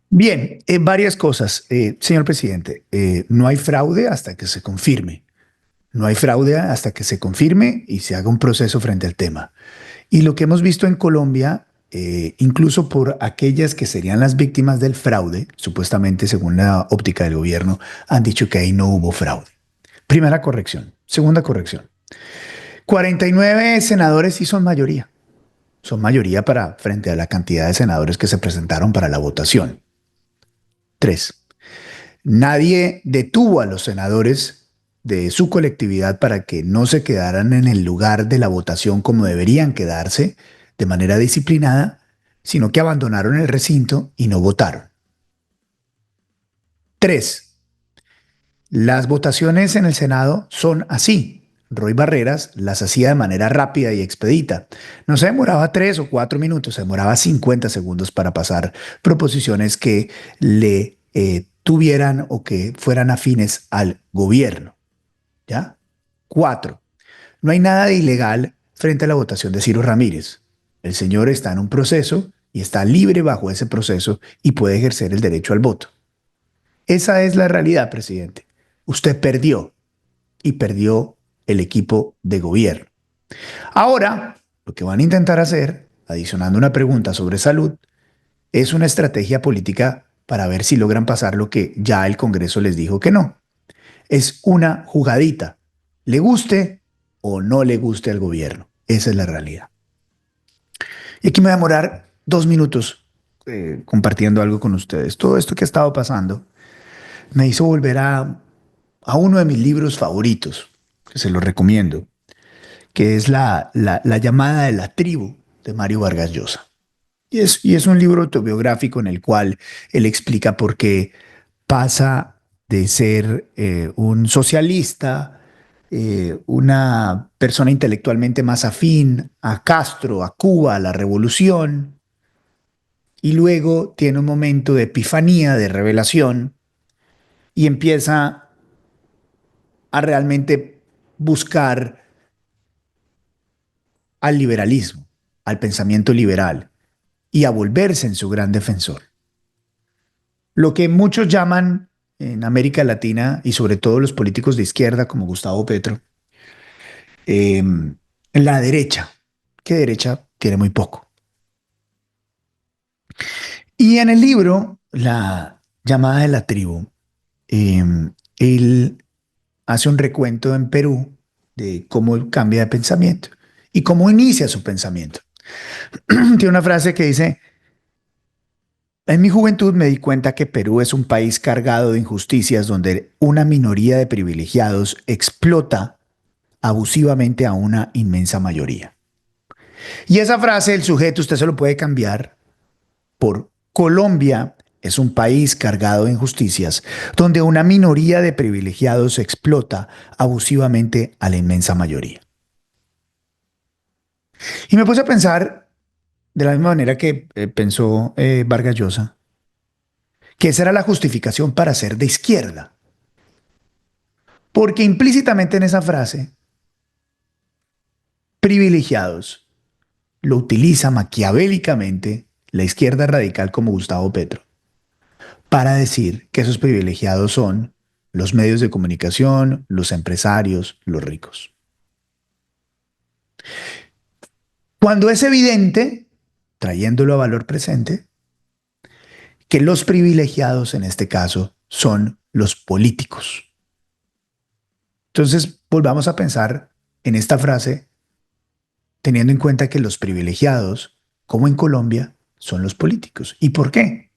Bien, varias cosas, señor presidente. No hay fraude hasta que se confirme. No hay fraude hasta que se confirme y se haga un proceso frente al tema. Y lo que hemos visto en Colombia, incluso por aquellas que serían las víctimas del fraude, supuestamente según la óptica del gobierno, han dicho que ahí no hubo fraude. Primera corrección. Segunda corrección. 49 senadores sí son mayoría. Son mayoría para frente a la cantidad de senadores que se presentaron para la votación. Tres. Nadie detuvo a los senadores de su colectividad para que no se quedaran en el lugar de la votación como deberían quedarse de manera disciplinada, sino que abandonaron el recinto y no votaron. Tres, las votaciones en el Senado son así. Roy Barreras las hacía de manera rápida y expedita. No se demoraba 3 o 4 minutos, se demoraba 50 segundos para pasar proposiciones que le tuvieran o que fueran afines al gobierno. ¿Ya? Cuatro, no hay nada de ilegal frente a la votación de Ciro Ramírez. El señor está en un proceso y está libre bajo ese proceso y puede ejercer el derecho al voto. Esa es la realidad, presidente. Usted perdió y perdió el equipo de gobierno. Ahora, lo que van a intentar hacer, adicionando una pregunta sobre salud, es una estrategia política para ver si logran pasar lo que ya el Congreso les dijo que no. Es una jugadita, le guste o no le guste al gobierno. Esa es la realidad. Y aquí me voy a demorar 2 minutos compartiendo algo con ustedes. Todo esto que ha estado pasando me hizo volver a uno de mis libros favoritos, que se lo recomiendo, que es la llamada de la tribu de Mario Vargas Llosa. Y es un libro autobiográfico en el cual él explica por qué pasa de ser un socialista, una persona intelectualmente más afín a Castro, a Cuba, a la revolución, y luego tiene un momento de epifanía, de revelación, y empieza a realmente buscar al liberalismo, al pensamiento liberal, y a volverse en su gran defensor. Lo que muchos llaman en América Latina y sobre todo los políticos de izquierda como Gustavo Petro, la derecha, que derecha tiene muy poco. Y en el libro, La llamada de la tribu, eh, él hace un recuento en Perú de cómo él cambia de pensamiento y cómo inicia su pensamiento. Tiene una frase que dice, en mi juventud me di cuenta que Perú es un país cargado de injusticias donde una minoría de privilegiados explota abusivamente a una inmensa mayoría. Y esa frase, el sujeto, usted se lo puede cambiar por Colombia es un país cargado de injusticias donde una minoría de privilegiados explota abusivamente a la inmensa mayoría. Y me puse a pensar, de la misma manera que pensó Vargas Llosa, que esa era la justificación para ser de izquierda. Porque implícitamente en esa frase, privilegiados lo utiliza maquiavélicamente la izquierda radical como Gustavo Petro para decir que esos privilegiados son los medios de comunicación, los empresarios, los ricos. Cuando es evidente, trayéndolo a valor presente, que los privilegiados en este caso son los políticos. Entonces, volvamos a pensar en esta frase teniendo en cuenta que los privilegiados, como en Colombia, son los políticos. ¿Y por qué?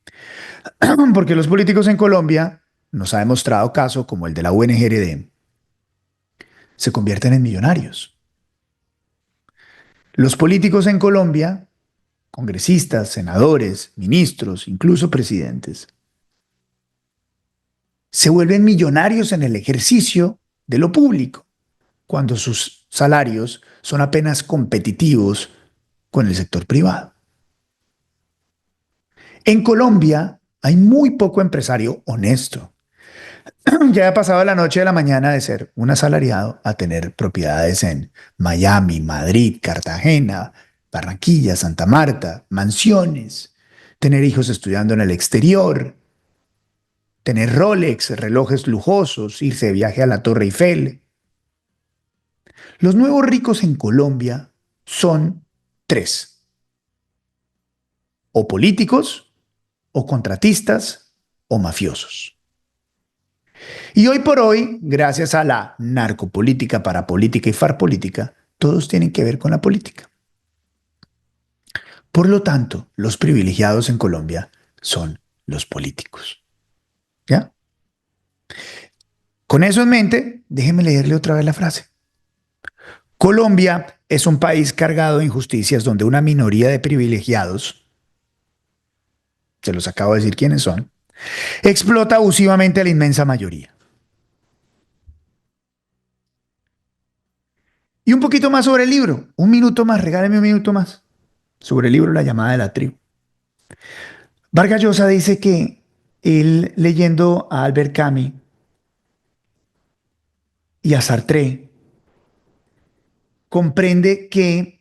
Porque los políticos en Colombia, nos ha demostrado caso como el de la UNGRD, se convierten en millonarios. Los políticos en Colombia, congresistas, senadores, ministros, incluso presidentes, se vuelven millonarios en el ejercicio de lo público, cuando sus salarios son apenas competitivos con el sector privado. En Colombia hay muy poco empresario honesto. Ya he pasado la noche de la mañana de ser un asalariado a tener propiedades en Miami, Madrid, Cartagena, Barranquilla, Santa Marta, mansiones, tener hijos estudiando en el exterior, tener Rolex, relojes lujosos, irse de viaje a la Torre Eiffel. Los nuevos ricos en Colombia son tres: o políticos, o contratistas, o mafiosos. Y hoy por hoy, gracias a la narcopolítica, parapolítica y farpolítica, todos tienen que ver con la política. Por lo tanto, los privilegiados en Colombia son los políticos. ¿Ya? Con eso en mente, déjeme leerle otra vez la frase. Colombia es un país cargado de injusticias donde una minoría de privilegiados, se los acabo de decir quiénes son, explota abusivamente a la inmensa mayoría. Y un poquito más sobre el libro, un minuto más, regáleme un minuto más, sobre el libro La llamada de la tribu. Vargas Llosa dice que él, leyendo a Albert Camus y a Sartre, comprende que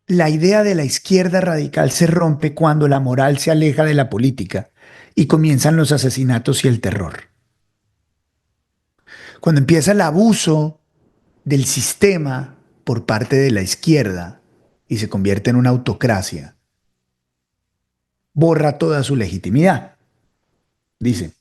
la idea de la izquierda radical se rompe cuando la moral se aleja de la política y comienzan los asesinatos y el terror. Cuando empieza el abuso del sistema por parte de la izquierda y se convierte en una autocracia, borra toda su legitimidad. Dice,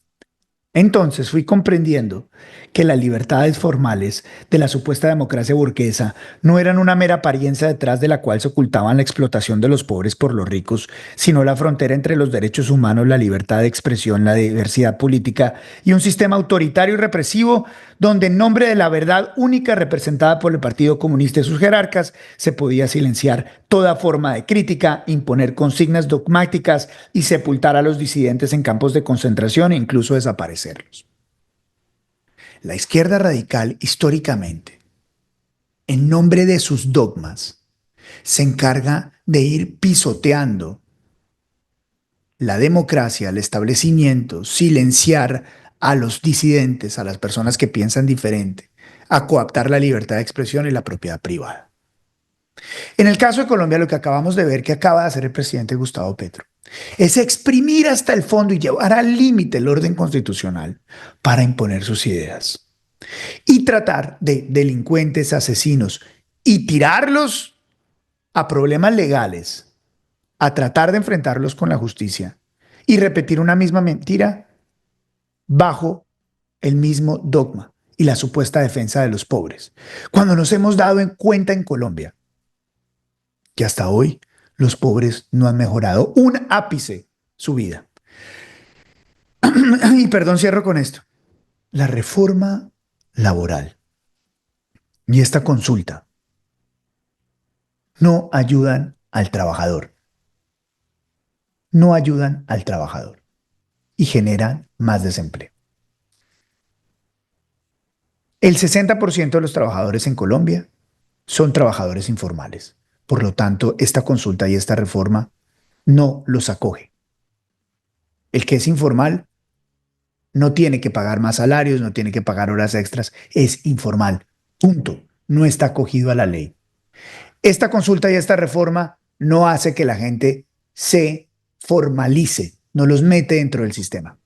entonces fui comprendiendo que las libertades formales de la supuesta democracia burguesa no eran una mera apariencia detrás de la cual se ocultaban la explotación de los pobres por los ricos, sino la frontera entre los derechos humanos, la libertad de expresión, la diversidad política y un sistema autoritario y represivo donde en nombre de la verdad única representada por el Partido Comunista y sus jerarcas se podía silenciar toda forma de crítica, imponer consignas dogmáticas y sepultar a los disidentes en campos de concentración e incluso desaparecerlos. La izquierda radical, históricamente, en nombre de sus dogmas, se encarga de ir pisoteando la democracia, el establecimiento, silenciar a los disidentes, a las personas que piensan diferente, a coaptar la libertad de expresión y la propiedad privada. En el caso de Colombia, lo que acabamos de ver que acaba de hacer el presidente Gustavo Petro es exprimir hasta el fondo y llevar al límite el orden constitucional para imponer sus ideas y tratar de delincuentes, asesinos y tirarlos a problemas legales, a tratar de enfrentarlos con la justicia y repetir una misma mentira bajo el mismo dogma y la supuesta defensa de los pobres. Cuando nos hemos dado en cuenta en Colombia que hasta hoy los pobres no han mejorado un ápice su vida. Y perdón, cierro con esto. La reforma laboral y esta consulta no ayudan al trabajador. No ayudan al trabajador y generan más desempleo. El 60% de los trabajadores en Colombia son trabajadores informales. Por lo tanto, esta consulta y esta reforma no los acoge. El que es informal no tiene que pagar más salarios, no tiene que pagar horas extras, es informal. Punto. No está acogido a la ley. Esta consulta y esta reforma no hace que la gente se formalice, no los mete dentro del sistema.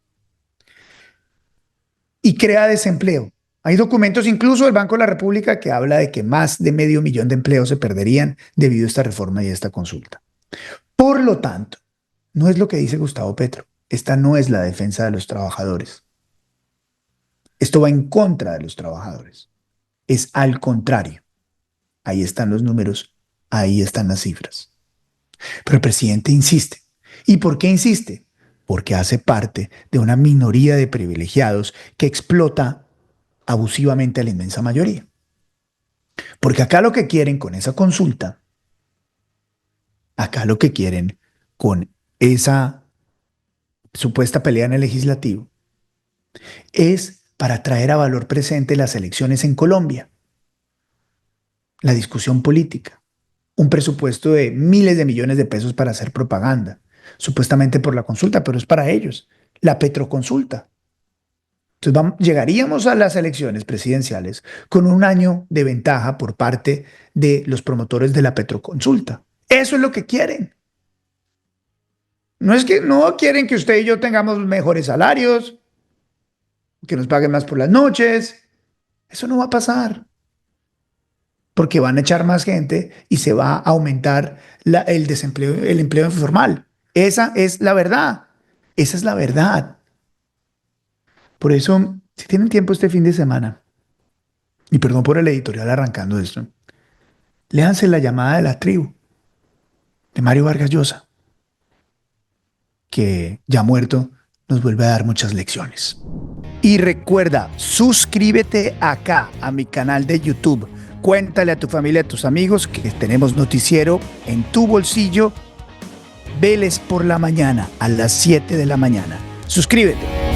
Y crea desempleo. Hay documentos incluso del Banco de la República que habla de que más de 500.000 de empleos se perderían debido a esta reforma y a esta consulta. Por lo tanto, no es lo que dice Gustavo Petro. Esta no es la defensa de los trabajadores. Esto va en contra de los trabajadores. Es al contrario. Ahí están los números, ahí están las cifras. Pero el presidente insiste. ¿Y por qué insiste? Porque hace parte de una minoría de privilegiados que explota abusivamente a la inmensa mayoría. Porque acá lo que quieren con esa consulta, acá lo que quieren con esa supuesta pelea en el legislativo, es para traer a valor presente las elecciones en Colombia, la discusión política, un presupuesto de miles de millones de pesos para hacer propaganda, supuestamente por la consulta, pero es para ellos, la Petroconsulta. Entonces llegaríamos a las elecciones presidenciales con un año de ventaja por parte de los promotores de la Petroconsulta. Eso es lo que quieren. No es que no quieren que usted y yo tengamos mejores salarios, que nos paguen más por las noches. Eso no va a pasar, porque van a echar más gente y se va a aumentar el desempleo, el empleo informal. Esa es la verdad. Esa es la verdad. Por eso, si tienen tiempo este fin de semana, y perdón por el editorial arrancando esto, léanse La llamada de la tribu de Mario Vargas Llosa, que ya muerto nos vuelve a dar muchas lecciones. Y recuerda, suscríbete acá a mi canal de YouTube. Cuéntale a tu familia, a tus amigos que tenemos noticiero en tu bolsillo. Veles por la mañana a las 7 de la mañana. Suscríbete.